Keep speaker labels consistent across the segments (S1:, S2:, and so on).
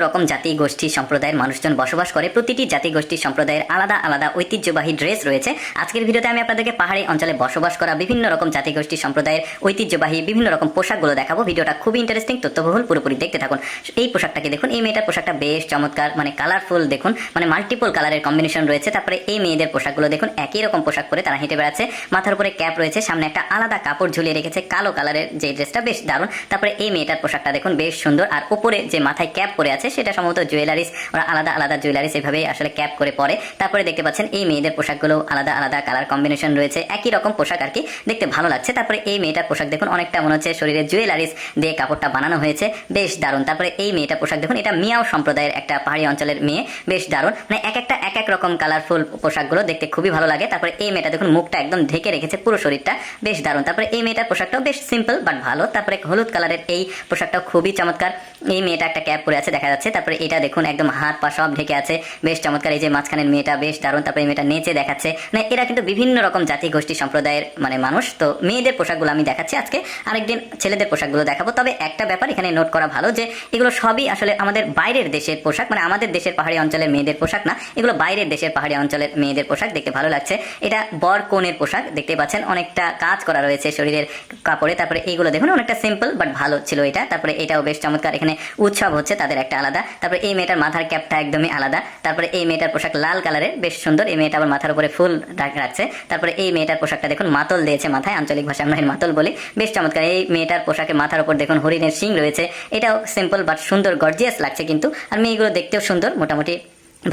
S1: রকম জাতি গোষ্ঠী সম্প্রদায়ের মানুষজন বসবাস করে। প্রতিটি জাতি গোষ্ঠী সম্প্রদায়ের আলাদা আলাদা ঐতিহ্যবাহী ড্রেস রয়েছে। আজকের ভিডিওতে আমি আপনাদেরকে পাহাড়ি অঞ্চলে বসবাস করা বিভিন্ন রকম জাতি গোষ্ঠী সম্প্রদায়ের ঐতিহ্যবাহী বিভিন্ন রকম পোশাকগুলো দেখাবো। ভিডিওটা খুবই ইন্টারেস্টিং, তথ্যবহুল, পুরোপুরি দেখতে থাকুন। এই পোশাকটাকে দেখুন, এই মেয়েটার পোশাকটা বেশ চমৎকার, মানে কালারফুল দেখুন, মানে মাল্টিপল কালারের কম্বিনেশন রয়েছে। তারপরে এই মেয়েদের পোশাকগুলো দেখুন, একই রকম পোশাক পরে তারা হেঁটে বেড়াচ্ছে, মাথার উপরে ক্যাপ রয়েছে, সামনে একটা আলাদা কাপড় ঝুলিয়ে রেখেছে কালো কালারের, যে ড্রেসটা বেশ দারুণ। তারপরে এই মেয়েটার পোশাকটা দেখুন বেশ সুন্দর, আর উপরে যে মাথায় ক্যাপ পরে আছে সেটা সম্ভবত জুয়েলারিস, ওরা আলাদা আলাদা জুয়েলারিস এভাবেই আসলে ক্যাপ করে পরে। তারপরে দেখতে পাচ্ছেন এই মেয়েদের পোশাকগুলো আলাদা আলাদা কালার কম্বিনেশন রয়েছে, একই রকম পোশাক আর কি, দেখতে ভালো লাগছে। তারপরে এই মেয়েটার পোশাক দেখুন, অনেকটা মনে হচ্ছে শরীরে জুয়েলারিস দিয়ে কাপড়টা বানানো হয়েছে, বেশ দারুণ। তারপরে এই মেয়েটার পোশাক দেখুন, এটা মিয়াও সম্প্রদায়ের একটা পাহাড়ি অঞ্চলের মেয়ে, বেশ দারুণ, মানে এক একটা এক এক রকম কালারফুল পোশাকগুলো দেখতে খুবই ভালো লাগে। তারপরে এই মেয়েটা দেখুন মুখটা একদম ঢেকে রেখেছে পুরো শরীরটা, বেশ দারুণ। তারপরে এই মেয়েটার পোশাকটাও বেশ সিম্পল বাট ভালো। তারপরে হলুদ কালারের এই পোশাকটাও খুবই চমৎকার। এই মেয়েটা একটা ক্যাপ পরে আছে দেখা যাচ্ছে। তারপরে এটা দেখুন একদম হাত পা সব ঢেকে আছে, বেশ চমৎকার। এই যে মাঝখানের মেয়েটা বেশ দারুণ। তারপরে এই মেয়েটা নেচে দেখাচ্ছে, মানে এরা কিন্তু বিভিন্ন রকম জাতি গোষ্ঠী সম্প্রদায়ের মানে মানুষ। তো মেয়েদের পোশাকগুলো আমি দেখাচ্ছি আজকে, আরেকদিন ছেলেদের পোশাকগুলো দেখাবো। তবে একটা ব্যাপার এখানে নোট করা ভালো, যে এগুলো সবই আসলে আমাদের বাইরের দেশের পোশাক, মানে আমাদের দেশের পাহাড়ি অঞ্চলের মেয়েদের পোশাক না, এগুলো বাইরের দেশের পাহাড়ি অঞ্চলের মেয়েদের পোশাক। দেখতে ভালো লাগছে। এটা বর কনের পোশাক, দেখতে পাচ্ছেন অনেকটা কাজ করা রয়েছে শরীরের কাপড়ে। তারপরে এইগুলো দেখুন অনেকটা সিম্পল বাট ভালো ছিল এটা। তারপরে এটাও বেশ চমৎকার, এখানে উৎসব হচ্ছে তাদের একটা আলাদা। তারপরে এই মেয়েটার মাথার ক্যাপটা একদমই আলাদা। তারপরে এই মেয়েটার পোশাক লাল কালারের, বেশ সুন্দর। এই মেয়েটা আবার মাথার উপরে ফুল রাখছে। তারপরে এই মেয়েটার পোশাকটা দেখুন মাতল দিয়েছে মাথায়, আঞ্চলিক ভাষায় আমরা মাতল বলি, বেশ চমৎকার। এই মেয়েটার পোশাকে মাথার উপর দেখুন হরিণের শিং রয়েছে, এটাও সিম্পল বাট সুন্দর, গর্জিয়াস লাগছে কিন্তু। আর মেয়েগুলো দেখতেও সুন্দর, মোটামুটি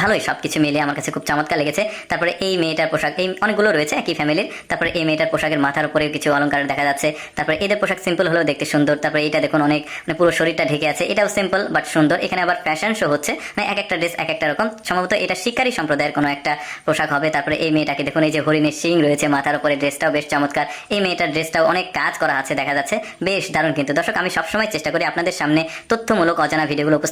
S1: ভালোই, সবকিছু মিলিয়ে আমার কাছে খুব চমৎকার লেগেছে। তারপরে এই মেয়েটার পোশাক, এই অনেকগুলো রয়েছে একই ফ্যামিলির। তারপরে এই মেয়েটার পোশাকের মাথার উপরে কিছু অলংকার দেখা যাচ্ছে। তারপরে এদের পোশাক সিম্পল হলেও দেখতে সুন্দর। তারপরে এটা দেখুন অনেক, মানে পুরো শরীরটা ঢেকে আছে, এটাও সিম্পল বাট সুন্দর। এখানে আবার ফ্যাশন শো হচ্ছে, মানে এক একটা ড্রেস এক একটা রকম, সম্ভবত এটা শিকারী সম্প্রদায়ের কোনো একটা পোশাক হবে। তারপরে এই মেয়েটাকে দেখুন, এই যে হরিণের শিং রয়েছে মাথার উপরে, ড্রেসটাও বেশ চমৎকার। এই মেয়েটার ড্রেসটাও অনেক কাজ করা আছে দেখা যাচ্ছে, বেশ দারুণ। কিন্তু দর্শক, আমি সবসময় চেষ্টা করি আপনাদের সামনে তথ্যমূলক অজানা ভিডিওগুলো উপস্থাপন